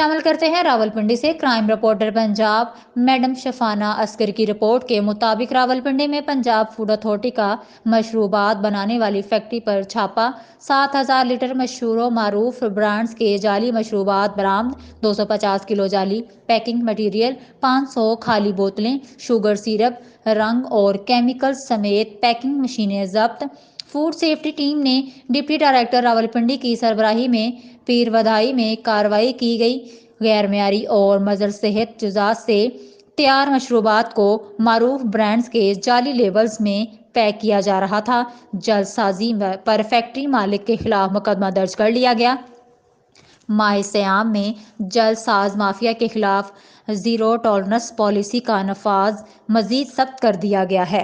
شامل کرتے ہیں راولپنڈی سے crime reporter Punjab madam Shafana Asghar کی رپورٹ کے مطابق راولپنڈی میں پنجاب فوڈ اتھارٹی کا مشروبات بنانے والی فیکٹری پر چھاپا 7,000 لیٹر مشہور و معروف برانڈز کے جعلی مشروبات برآمد 250 کلو جعلی پیکنگ مٹیریل 500 خالی بوتلیں شوگر سیرپ رنگ اور کیمیکل سمیت پیکنگ مشینیں ضبط فوڈ سیفٹی ٹیم نے ڈپٹی ڈائریکٹر راولپنڈی کی سربراہی میں پیر ودائی میں کارروائی کی گئی غیر معیاری اور مضر صحت جزاء سے تیار مشروبات کو معروف برانڈز کے جعلی لیبلز میں پیک کیا جا رہا تھا جلد سازی پر فیکٹری مالک کے خلاف مقدمہ درج کر لیا گیا ماہ سیام میں جلد ساز مافیا کے خلاف زیرو ٹالرنس پالیسی کا نفاذ مزید سخت کر دیا گیا ہے